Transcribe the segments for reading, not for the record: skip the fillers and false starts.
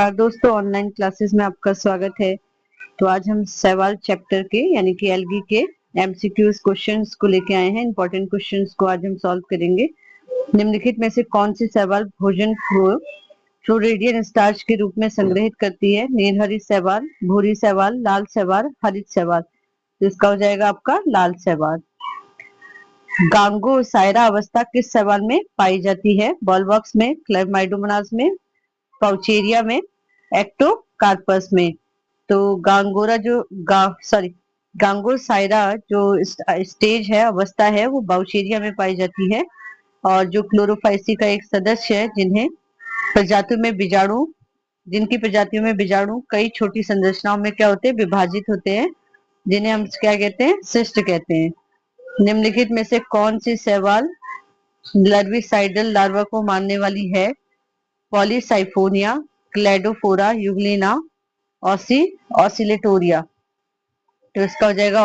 नमस्कार दोस्तों, online classes में आपका स्वागत है। तो आज हम सवाल चैप्टर के यानी कि एलगी के एमसीक्यूज क्वेश्चंस को लेके आए हैं। इंपॉर्टेंट क्वेश्चंस को आज हम सॉल्व करेंगे। निम्नलिखित में से कौन सी सवाल भोजन को फ्लोरिडियन स्टार्च के रूप में संग्रहित करती है? नीलहरी शैवाल, भूरी शैवाल, लाल शैवाल, हरित शैवाल। तो इसका हो जाएगा आपका लाल शैवाल। गांगो सायरा अवस्था किस शैवाल में पाई जाती है? बॉलवॉक्स में, क्लेमाइडोमोनास में, पाउचेरिया में, एक्टोकार्पस में। तो गांगो सायरा जो स्टेज है, अवस्था है, वो बाउचेरिया में पाई जाती है। और जो क्लोरोफाइसी का एक सदस्य है जिनकी प्रजातियों में बीजाणु कई छोटी संरचनाओं में क्या होते हैं? विभाजित होते हैं, जिन्हें हम क्या कहते हैं? सिस्ट कहते हैं। निम्नलिखित में से कौन सी शैवाल लर्विसाइडल लार्वा को मारने वाली है? Polysiphonia, Cladophora, Euglena, Oscillatoria. तो इसका हो जाएगा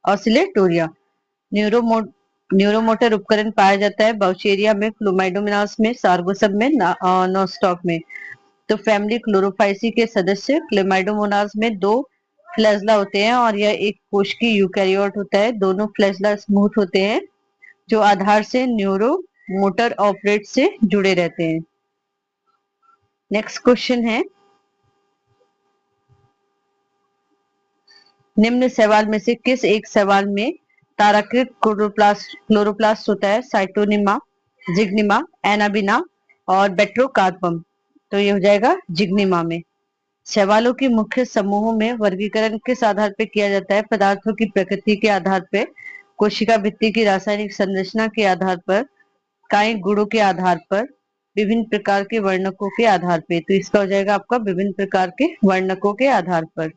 ऑसिलेटोरिया। न्यूरोमोटर उपकरण पाया जाता है बाउचेरिया में, क्लोमाइडोमोनास में, सार्गोसम में, नोस्टॉक में। तो फैमिली क्लोरोफाइसी के सदस्य क्लेमाइडोमोनास में दो फ्लैजला होते हैं और यह एक कोशिकीय यूकैरियोट होता है। दोनों फ्लैजला स्मूथ होते हैं जो आधार से न्यूरोमोटर ऑपरेट से जुड़े रहते हैं। नेक्स्ट क्वेश्चन है, निम्न सवाल में से किस एक सवाल में ताराकृत क्लोरोप्लास्ट होता है? साइटोनिमा, जिग्निमा, एनाबिना और बेट्रोकार्पम। तो ये हो जाएगा जिग्निमा में। शैवालों के मुख्य समूहों में वर्गीकरण किस आधार पर किया जाता है? पदार्थों की प्रकृति के आधार पर, कोशिका भित्ति की रासायनिक संरचना के आधार पर, कायिक गुणों के आधार पर, विभिन्न प्रकार के वर्णकों के आधार पर। तो इसका हो जाएगा आपका विभिन्न प्रकार के वर्णकों के आधार पर।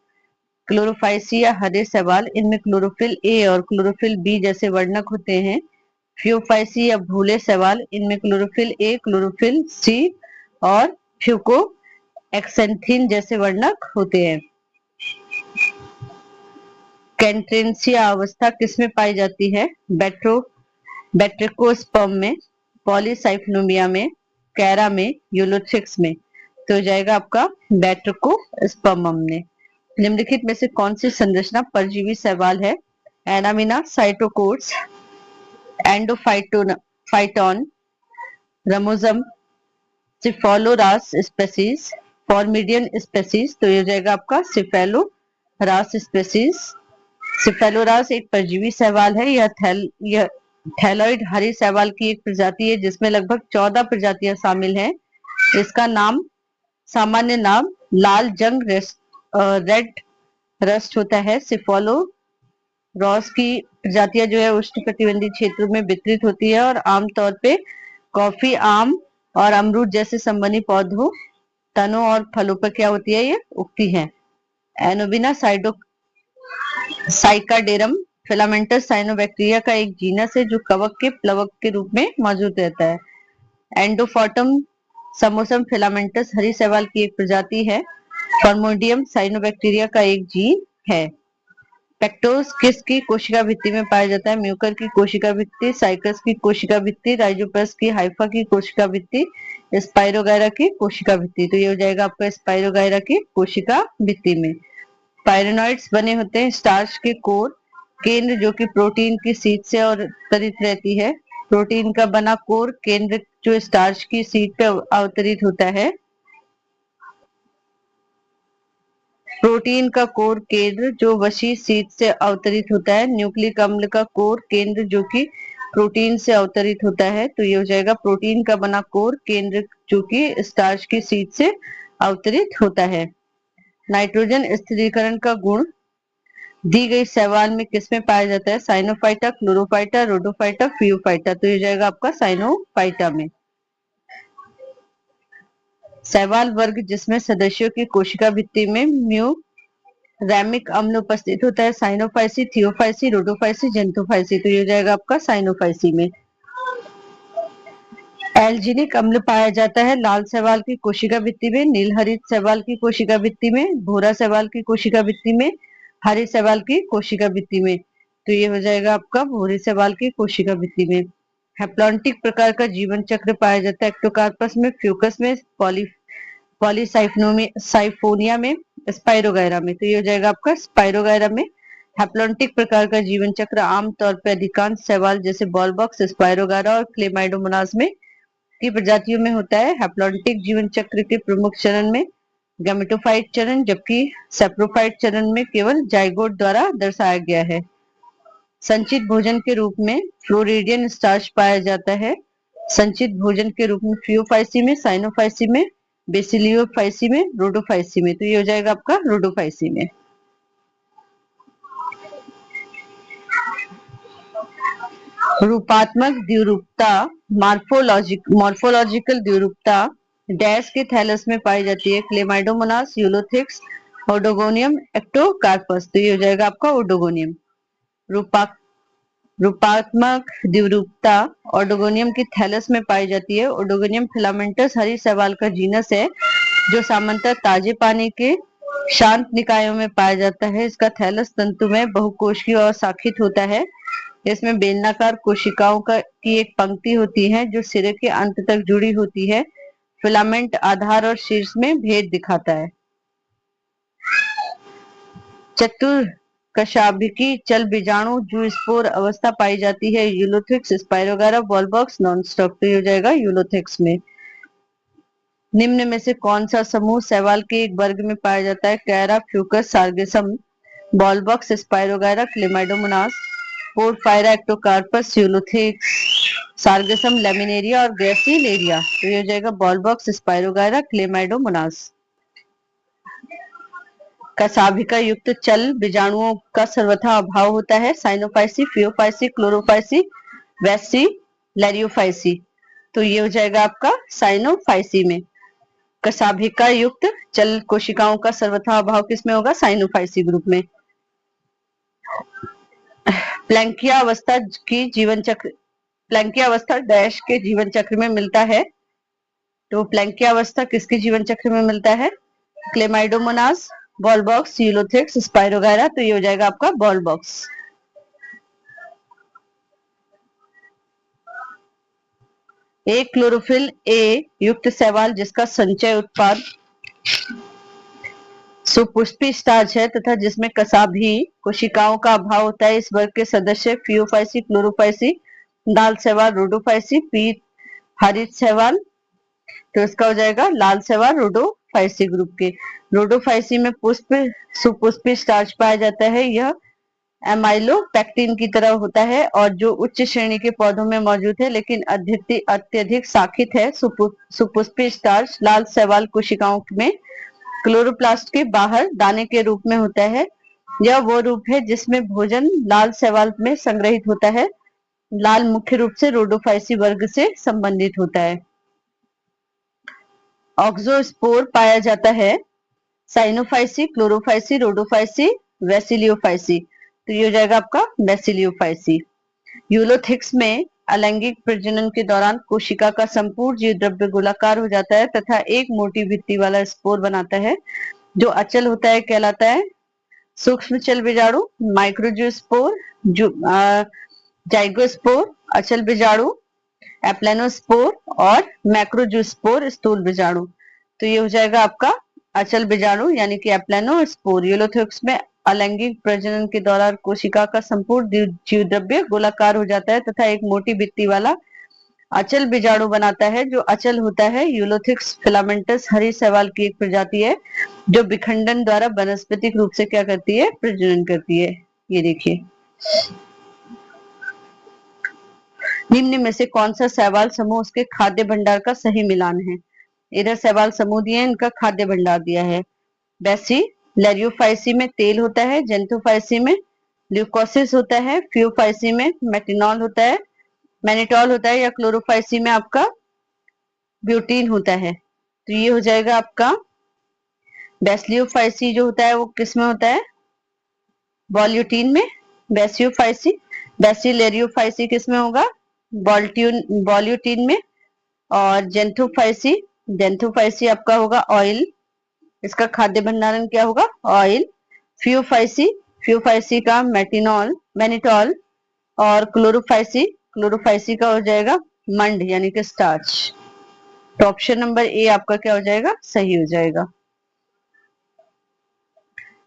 क्लोरोफाइसी या हरे शैवाल, इनमें क्लोरोफिल ए और क्लोरोफिल बी जैसे वर्णक होते हैं। फ्यूफाइसी या भूले शैवाल, इनमें क्लोरोफिल ए, क्लोरोफिल सी और फ्यूको एक्सेंथिन जैसे वर्णक होते हैं। कैंट्रेंसिया अवस्था किसमें पाई जाती है? बैट्रिकोस्पर्म में, पॉलीसाइफोनिया में, कैरा में, यूलोथ्रिक्स में। तो हो जाएगा आपका बैट्रिकोस्पर्म में। निम्नलिखित में से कौन सी संरचना परजीवी शैवाल है? एनामिना, साइटोकोर्स, एंडोफाइटोन, रमोजम, सिफोलोरास स्पेसीज, फॉर्मिडियन स्पेसीज। तो ये हो जाएगा आपका सिफेलोरास स्पेसीज। सिफेलोरास एक परजीवी शैवाल है। यह थैलॉइड हरी शैवाल की एक प्रजाति है जिसमें लगभग 14 प्रजातियां शामिल हैं। इसका सामान्य नाम लाल जंग रेड रस्ट होता है। सिफोलोरॉस की प्रजातियां जो है उष्णकटिबंधीय क्षेत्रों में वितरित होती है और आमतौर पे कॉफी, आम और अमरूद जैसे संबंधी पौधों, तनों और फलों पर क्या होती है? ये उगती है। एनोबिना साइकाडेरम फिलामेंटस साइनोबैक्टीरिया का एक जीनस है जो कवक के प्लवक के रूप में मौजूद रहता है। एंडोफॉटम समोसम फिलामेंटस हरी शैवाल की एक प्रजाति है। फॉर्मोडियम साइनोबैक्टीरिया का एक जीन है। पेक्टोस किसकी कोशिका भित्ति में पाया जाता है? म्यूकर की कोशिका भित्ति, साइकस की कोशिका भित्ति, राइजोपस की हाइफा की कोशिका भित्ति, स्पाइरोगायरा की कोशिका भित्ति। तो ये हो जाएगा आपका स्पाइरोगायरा की कोशिका भित्ति में। पायरेनॉइड्स बने होते हैं स्टार्च के कोर केंद्र जो कि प्रोटीन की सीट से अवतरित रहती है। प्रोटीन का बना कोर केंद्र जो स्टार्च की सीट पे अवतरित होता है। प्रोटीन का कोर केंद्र जो वशी सीट से अवतरित होता है। न्यूक्लिक अम्ल का कोर केंद्र जो कि प्रोटीन से अवतरित होता है। तो ये हो जाएगा प्रोटीन का बना कोर केंद्र जो कि स्टार्च की सीट से अवतरित होता है। नाइट्रोजन स्थिरीकरण का गुण दी गई शैवाल में किसमें पाया जाता है? साइनोफाइटा, क्लोरोफाइटा, रोडोफाइटा, फियोफाइटा। तो ये जाएगा आपका साइनोफाइटा में। शैवाल वर्ग जिसमें सदस्यों की कोशिका भित्ति में म्यूरैमिक अम्ल उपस्थित होता है। साइनोफाइसी, थियोफाइसी, रोडोफाइसी, जेंथोफाइसी। तो ये जाएगा आपका साइनोफाइसी में। एल्जिनिक अम्ल पाया जाता है लाल शैवाल की कोशिका भित्ति में, नीलहरित शैवाल की कोशिका भित्ति में, भूरा शैवाल की कोशिका भित्ति में, हरे शैवाल की कोशिका भित्ति में। तो ये हो जाएगा आपका भूरे शैवाल की कोशिका भित्ति में। हैप्लॉन्टिक प्रकार का जीवन चक्र पाया जाता है एक्टोकार्पस में, फ्यूकस में, पॉलीसाइफोनिया में, स्पाइरोगायरा में। तो ये हो जाएगा आपका स्पाइरोगायरा में। हैप्लॉन्टिक प्रकार का जीवन चक्र आमतौर पर अधिकांश शैवाल जैसे बॉलबॉक्स, स्पाइरोगायरा और क्लेमाइडोमोनास में की प्रजातियों में होता है। हैप्लॉन्टिक जीवन चक्र के प्रमुख चरण में गैमेटोफाइट चरण, जबकि सैप्रोफाइट चरण में केवल जाइगोट द्वारा दर्शाया गया है। संचित भोजन के रूप में फ्लोरिडियन स्टार्च पाया जाता है। संचित भोजन के रूप में फियोफाइसी में, साइनोफाइसी में, बेसिलियोफाइसी में, रोडोफाइसी में। तो ये हो जाएगा आपका रोडोफाइसी में। रूपात्मक द्विरूपता, मॉर्फोलॉजिकल द्विरूपता डैश के थैलस में पाई जाती है। Chlamydomonas, यूलोथिक्स, Oedogonium, Ectocarpus. तो ये हो जाएगा आपका ओडोगोनियम। रूपात्मक द्विरूपता ओडोगोनियम की थैलस में पाई जाती है। ओडोगोनियम फिलामेंटस हरी शैवाल का जीनस है जो सामान्यतः ताजे पानी के शांत निकायों में पाया जाता है। इसका थैलस तंतु में बहुकोशीय और शाखित होता है। इसमें बेलनाकार कोशिकाओं की एक पंक्ति होती है जो सिरे के अंत तक जुड़ी होती है। फिलामेंट आधार और शीर्ष में भेद दिखाता है। चतुर्कशाभिकी चल बीजाणु जूस्पोर अवस्था पाई जाती है। Ulothrix, Spirogyra, Volvox, nonstop. तो ये हो जाएगा यूलोथिक्स में। निम्न में से कौन सा समूह शैवाल के एक वर्ग में पाया जाता है? Chara, Fucus, Sargassum, Volvox, Spirogyra, Chlamydomonas, Porphyra, Ectocarpus, Ulothrix, Sargassum, Laminaria और ग्रेसिलेरिया। तो ये हो जाएगा बॉलबॉक्स, स्पाइरोगायरा, क्लेमाइडोमोनास। कशाभिका युक्त चल बीजाणुओं का सर्वथा अभाव होता है। Cyanophyceae, Phaeophyceae, Chlorophyceae, Bacillariophyceae. तो ये हो जाएगा आपका साइनोफाइसी में। कशाभिका युक्त चल कोशिकाओं का सर्वथा अभाव किसमें होगा? साइनोफाइसी ग्रुप में। प्लैंकिया अवस्था की जीवन चक्र, प्लैंकिया अवस्था डैश के जीवन चक्र में मिलता है। तो प्लैंकिया अवस्था किसके जीवन चक्र में मिलता है? Chlamydomonas, Volvox, Ulothrix, Spirogyra. तो ये हो जाएगा आपका बॉलबॉक्स। एक क्लोरोफिल ए युक्त शैवाल जिसका संचय उत्पाद सुपुष्पी स्टार्च है तथा जिसमें कशाभी कोशिकाओं का अभाव होता है। इस वर्ग के सदस्य फियोफाइसी, क्लोरोफाइसी, लाल शैवाल, रोडोफाइसी, पीत हरित शैवाल। तो इसका हो जाएगा लाल शैवाल रोडोफाइसी ग्रुप के। रोडोफाइसी में पुष्प सुपुष्पी स्टार्च पाया जाता है। यह एमाइलोपेक्टिन की तरह होता है और जो उच्च श्रेणी के पौधों में मौजूद है लेकिन अत्यधिक शाखित है। सुपुष्पी स्टार्च लाल शैवाल कोशिकाओं में क्लोरोप्लास्ट के बाहर दाने के रूप में होता है। यह वो रूप है जिसमें भोजन लाल शैवाल में संग्रहित होता है। लाल मुख्य रूप से रोडोफाइसी वर्ग से संबंधित होता है। ऑक्सोस्पोर पाया जाता है साइनोफाइसी, क्लोरोफाइसी, रोडोफाइसी, वेसिलियोफाइसी। तो ये हो जाएगा आपका वेसिलियोफाइसी। यूलोथिक्स में अलैंगिक प्रजनन के दौरान कोशिका का संपूर्ण जीव द्रव्य गोलाकार हो जाता है तथा एक मोटी भित्ति वाला स्पोर बनाता है जो अचल होता है, कहलाता है सूक्ष्म चल बीजाणु, माइक्रोजूस्पोर, जाइगोस्पोर, अचल बीजाणु, एप्लेनोस्पोर और मैक्रोजूस्पोर स्थूल बीजाणु। तो ये हो जाएगा आपका अचल बीजाणु यानी कि एप्लेनोस्पोर। यूलोथिक्स में अलैंगिक प्रजनन के दौरान कोशिका का संपूर्ण जीव द्रव्य गोलाकार हो जाता है तथा एक मोटी भित्ति वाला अचल बीजाणु बनाता है जो अचल होता है। यूलोथिक्स फिलामेंटस हरी शैवाल की एक प्रजाति है जो विखंडन द्वारा वनस्पतिक रूप से क्या करती है? प्रजनन करती है। ये देखिए, निम्न में से कौन सा शैवाल समूह उसके खाद्य भंडार का सही मिलान है? इधर शैवाल समूह दिए हैं, इनका खाद्य भंडार दिया है। बेसिलेरियोफाइसी में तेल होता है, जेंथोफाइसी में ल्यूकोसिस होता है, फियोफाइसी में मेटिनॉल होता है, मैनिटॉल होता है, या क्लोरोफाइसी में आपका ब्यूटीन होता है। तो ये हो जाएगा आपका बेसिलियोफाइसी जो होता है वो किस में होता है? बॉल्यूटीन में। बेसिलेरियोफाइसी किस में होगा? बॉल्यूटीन में। और जेंथोफाइसी आपका होगा ऑयल, इसका खाद्य भंडारण क्या होगा? ऑयल। फियोफाइसी का मैनिटॉल और क्लोरोफाइसी का हो जाएगा मंड यानी कि स्टार्च। तो ऑप्शन नंबर ए आपका क्या हो जाएगा, सही हो जाएगा।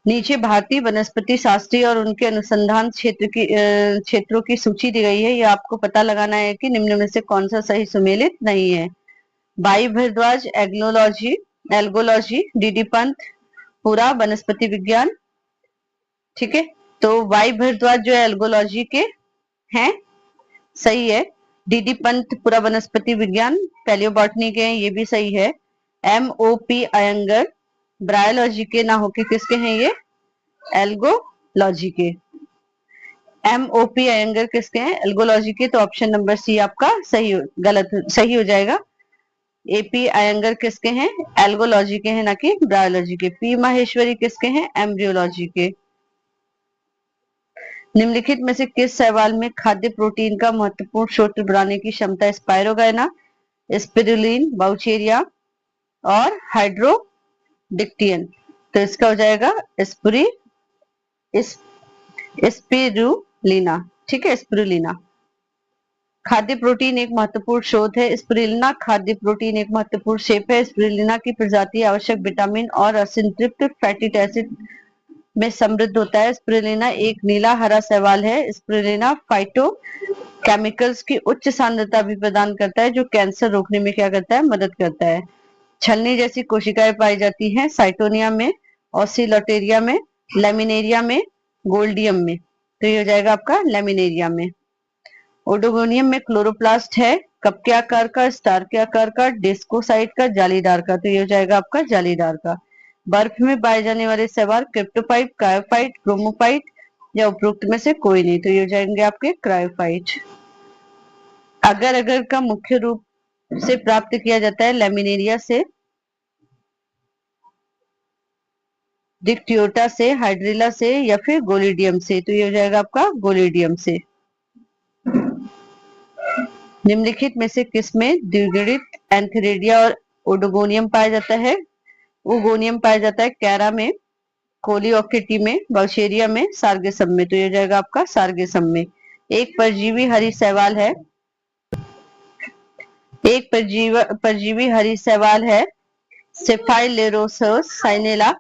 नीचे भारतीय वनस्पति शास्त्री और उनके अनुसंधान क्षेत्रों की सूची दी गई है। ये आपको पता लगाना है कि निम्न में से कौन सा सही सुमेलित नहीं है। भाई भारद्वाज एग्नोलॉजी, एल्गोलॉजी, डीडी पंत पूरा वनस्पति विज्ञान। ठीक है, तो वाई भारद्वाज जो एल्गोलॉजी के हैं, सही है। डीडी पंत पूरा वनस्पति विज्ञान पैलियोबॉटनी के हैं, ये भी सही है। M O P Iyengar bryology के ना होके किसके हैं, ये एल्गोलॉजी के। एम ओ पी अयंगर किसके हैं, एल्गोलॉजी के। तो ऑप्शन नंबर सी आपका सही हो जाएगा। एपी अयंगर किसके हैं, एल्गोलॉजी के हैं, ना कि ब्रायोलॉजी के। पी माहेश्वरी किसके हैं, एम्ब्रियोलॉजी के। निम्नलिखित में से किस शैवाल में खाद्य प्रोटीन का महत्वपूर्ण स्रोत बनाने की क्षमता, स्पाइरोगाइना, स्पिरुलिन, बाउचेरिया और हाइड्रोडिक्टियन। तो इसका हो जाएगा स्पिरुलिना। ठीक है, स्पिरुलिना। खाद्य प्रोटीन एक महत्वपूर्ण स्रोत है। स्पिरुलिना खाद्य प्रोटीन एक महत्वपूर्ण शेप है। स्पिरुलिना की प्रजाति आवश्यक विटामिन और असंतृप्त फैटी एसिड में समृद्ध होता है। स्पिरुलिना एक नीला हरा शैवाल है। स्पिरुलिना फाइटो केमिकल्स की उच्च सांद्रता भी प्रदान करता है, जो कैंसर रोकने में क्या करता है, मदद करता है। छलनी जैसी कोशिकाएं पाई जाती हैं साइटोनिया में, ऑसिलोटेरिया में, लेमिनेरिया में, गोल्डियम में। तो ये हो जाएगा आपका लेमिनेरिया में। ओडोगोनियम में क्लोरोप्लास्ट है, कप के आकार का, स्टार के आकार का, डिस्कोसाइट का, जालीदार का। तो ये हो जाएगा आपका जालीदार का। बर्फ में पाए जाने वाले शैवाल क्रिप्टोफाइट, क्रायोफाइट, क्रोमोफाइट या उपरोक्त में से कोई नहीं। तो ये हो जाएंगे आपके क्रायोफाइट। अगर अगर का मुख्य रूप से प्राप्त किया जाता है लेमिनेरिया से, डिक्टियोटा से, हाइड्रिला से या फिर गोलिडियम से। तो ये हो जाएगा आपका गोलिडियम से। निम्नलिखित में से किसमें द्विगुणित एंथेरिडिया और ओडोगोनियम पाया जाता है। ओगोनियम पाया जाता है कैरा में, कोलियोक्टिटी में, बाउशेरिया में, सार्गेसम में। तो ये हो जाएगा आपका सार्गेसम में। एक परजीवी हरी शैवाल है, एक परजीवी हरी शैवाल है सेफाइलेरोसस साइनेला,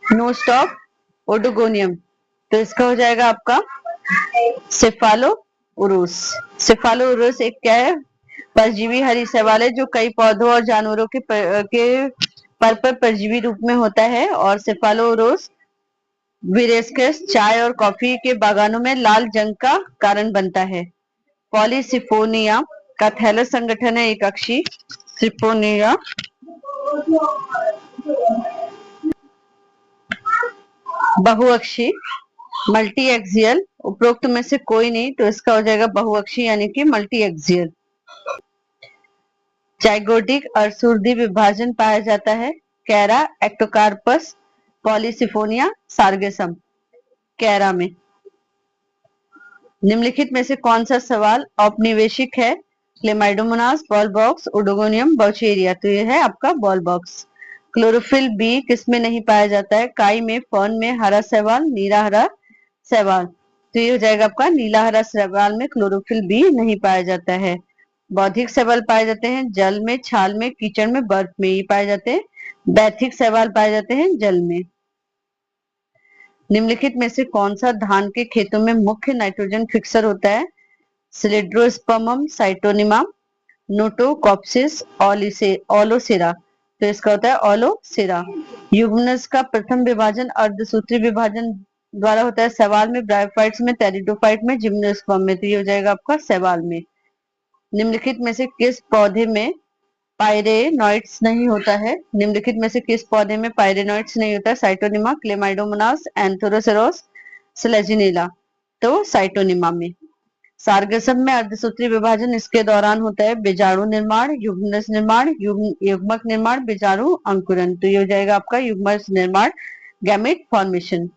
नोस्ट ऑफ ओडोगोनियम। तो इसका हो जाएगा आपका सेफालोउरुस। सेफालोउरुस एक क्या है, परजीवी हरी शैवाल है जो कई पौधों और जानवरों के पर परजीवी रूप में होता है। और सेफालोउरुस विरेस्कस चाय और कॉफी के बागानों में लाल जंग का कारण बनता है। पॉलीसिफोनिया का थैलस संगठन है एक अक्षी सिफोनिया। बहुअक्षी, मल्टी एक्सियल, उपरोक्त में से कोई नहीं। तो इसका हो जाएगा बहुअक्षी यानी कि मल्टी एक्सियल। जाइगोटिक अर्धसूत्रीय विभाजन पाया जाता है कैरा, एक्टोकार्पस, पॉलीसिफोनिया, सार्गेसम। कैरा में। निम्नलिखित में से कौन सा सवाल औपनिवेशिक है, क्लेमाइडोमोनास, बॉल बॉक्स, ओडोगोनियम, बाउचेरिया। तो ये है आपका बॉल बॉक्स। क्लोरोफिल बी किसमें नहीं पाया जाता है, काई में, फर्न में, हरा शैवाल, नीला हरा शैवाल। तो ये हो जाएगा आपका नीला हरा शैवाल में क्लोरोफिल बी नहीं पाया जाता है। बौद्धिक शैवाल पाए जाते हैं जल में, छाल में, कीचड़ में, बर्फ में, ये पाए जाते हैं। बैथिक शैवाल पाए जाते हैं जल में। निम्नलिखित में से कौन सा धान के खेतों में मुख्य नाइट्रोजन फिक्सर होता है, सिलिड्रोस्पर्मम, साइटोनिमा, नोटोकॉप्सिस, ओलोसेरा। तो इसका होता है ओलोसेरा। युग्मनज का प्रथम विभाजन अर्धसूत्री विभाजन द्वारा होता है शैवाल में, ब्रायोफाइट्स में, टेरिडोफाइट में, जिम्नोस्पर्म में। तो ये हो जाएगा आपका शैवाल में। निम्नलिखित में से किस पौधे में पायरेनॉइड्स नहीं होता है, निम्नलिखित में से किस पौधे में पायरेनॉइड्स नहीं होता है, साइटोनिमा, क्लेमाइडोमोनास, एंथोरोसेरोस, स्लेजिनेला। तो साइटोनिमा में। सार्गसम में अर्धसूत्री विभाजन इसके दौरान होता है बीजाणु निर्माण, युग्मनज निर्माण, युग्मक निर्माण, बीजाणु अंकुरन। तो ये हो जाएगा आपका युग्मज निर्माण, गैमेट फॉर्मेशन।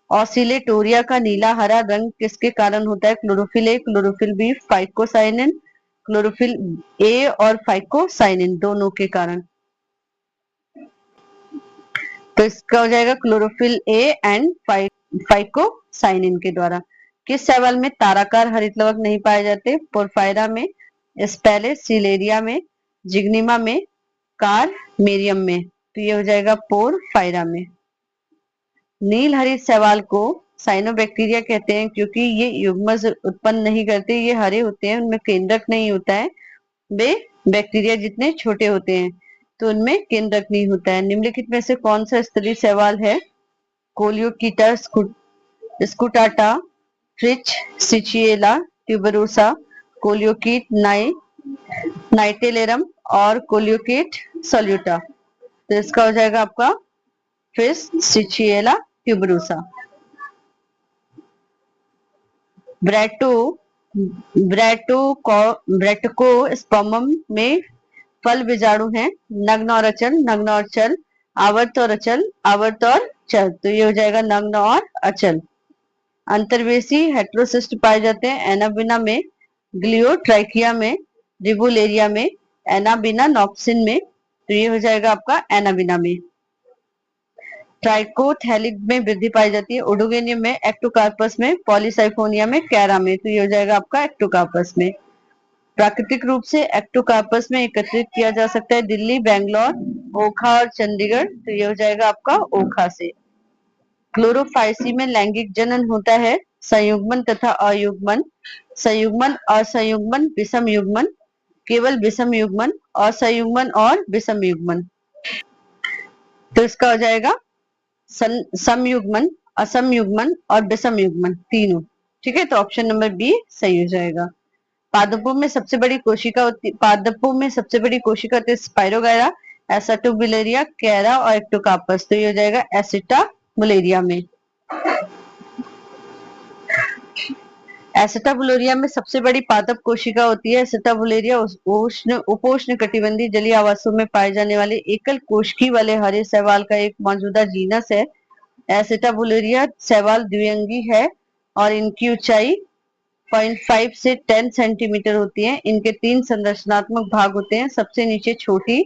ऑसिलेटोरिया का नीला हरा रंग किसके कारण होता है, chlorophyll A, chlorophyll B, phycocyanin, chlorophyll A और फाइकोसाइनिन दोनों के कारण। तो इसका हो जाएगा क्लोरोफिल ए एंड फाइकोसाइनिन के द्वारा। किस शैवाल में ताराकार हरित लवक नहीं पाए जाते? पोरफायरा में, स्पेलेस सिलेरिया में, जिग्निमा में, कारमेरियम में। तो ये हो जाएगा पोरफायरा में। नील हरित शैवाल को साइनोबैक्टीरिया कहते हैं क्योंकि ये युग्मज उत्पन्न नहीं करते, ये हरे होते हैं, उनमें केंद्रक नहीं होता है, वे बैक्टीरिया जितने छोटे होते हैं, तो उनमें केंद्रक नहीं होता है। निम्नलिखित में से कौन सा स्तरीय शैवाल है? कोलियोकीटा स्कूटाटा, फ्रिच सिचिएला ट्यूबरोसा, कोलियोकीट नाइटेलेरम और कोलियोकीट सोल्यूटा। तो इसका हो जाएगा आपका फिश सिचिएला ट्यूबरोसा। ब्रैटोस्पर्मम में फल बीजाणु हैं, नग्न और अचल, नग्न और चल, आवर्त और अचल, आवर्त और चल। तो ये हो जाएगा नग्न और अचल। अंतर्वेशी हेट्रोसिस्ट पाए जाते हैं एनाबिना में, ग्लियोट्राइकिया में, रिबुलेरिया में, एनाबिना नॉक्सिन में। तो ये हो जाएगा आपका एनाबिना में। ट्राइकोथैलिक में वृद्धि पाई जाती है ओडोगेनियम में, एक्टोकार्पस में, पॉलीसाइफोनिया में, कैरा में। तो ये हो जाएगा आपका एक्टोकार्पस में। प्राकृतिक रूप से एक्टोकार्पस में एकत्रित किया जा सकता है दिल्ली, बेंगलोर, ओखा और चंडीगढ़। तो ये हो जाएगा आपका ओखा से। क्लोरोफाइसी में लैंगिक जनन होता है, संयुग्मन तथा अयुग्मन, संयुग्मन, असंयुग्मन, विषम युग्मन, केवल विषम युग्मन, असंयुग्मन और विषम युग्मन। तो इसका हो जाएगा समयुग्मन, असमयुग्मन और विषम युग्मन तीनों। ठीक है, तो ऑप्शन नंबर बी सही हो जाएगा। पादपों में सबसे बड़ी कोशिका होती है स्पाइरोगायरा, एसाटोबुलेरिया, कैरा और एक्टोकार्पस। तो ये हो जाएगा एसिटाबुलेरिया में। एसिटाबुलेरिया में सबसे बड़ी पादप कोशिका होती है एसिटाबुलेरिया उपोष्ण कटिबंधीय जलीय आवासों में पाए जाने वाले एकल कोशिकी वाले हरे शैवाल का एक मौजूदा जीनस है। एसिटाबुलेरिया शैवाल द्विअंगी है और इनकी ऊंचाई 0.5 से 10 सेंटीमीटर होती है। इनके 3 संरचनात्मक भाग होते हैं। सबसे नीचे छोटी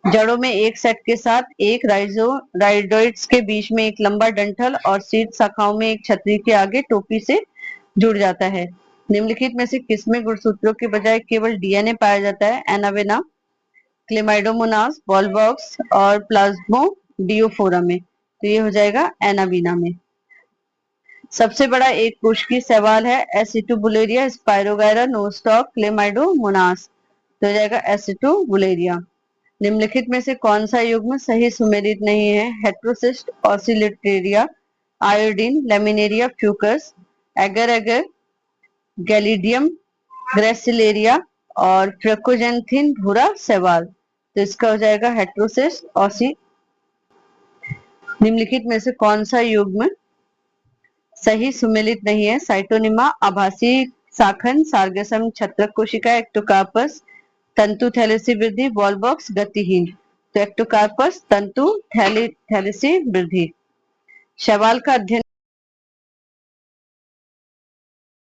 जड़ों में एक सेट के साथ एक राइडोइड्स के बीच में एक लंबा डंठल और शीर्ष शाखाओं में एक छतरी के आगे टोपी से जुड़ जाता है। निम्नलिखित में से किसमें गुणसूत्रों के बजाय केवल डीएनए पाया जाता है? एनावेना, क्लेमाइडोमोनास, वॉलबॉक्स और प्लाज्मोडियोफोरा में। तो ये हो जाएगा एनाबीना में। सबसे बड़ा एक कोशिकीय शैवाल है एसिटोबुलेरिया, स्पाइरोगायरा, नोस्टॉक, क्लेमाइडोमोनास। तो हो जाएगा एसिटोबुलेरिया। निम्नलिखित में से कौन सा युग्म सही सुमेलित नहीं है? Heterocyst, Oscillatoria, iodine, Laminaria, Fucus, agar agar, Gelidium, Gracilaria और फ्रेकोजेंथिन भूरा शैवाल। तो इसका हो जाएगा हेट्रोसिस्ट ऑसी। निम्नलिखित में से कौन सा युग्म सही सुमेलित नहीं है? साइटोनिमा, आभासी शाखन, सार्गसम छत्रक कोशिका, एक्टोकार्पस, तंतु थैलेसी वृद्धि, वॉलबॉक्स गतिहीन। तो एक्टोकार्पस तंतु थैलेसी वृद्धि। शैवाल का अध्ययन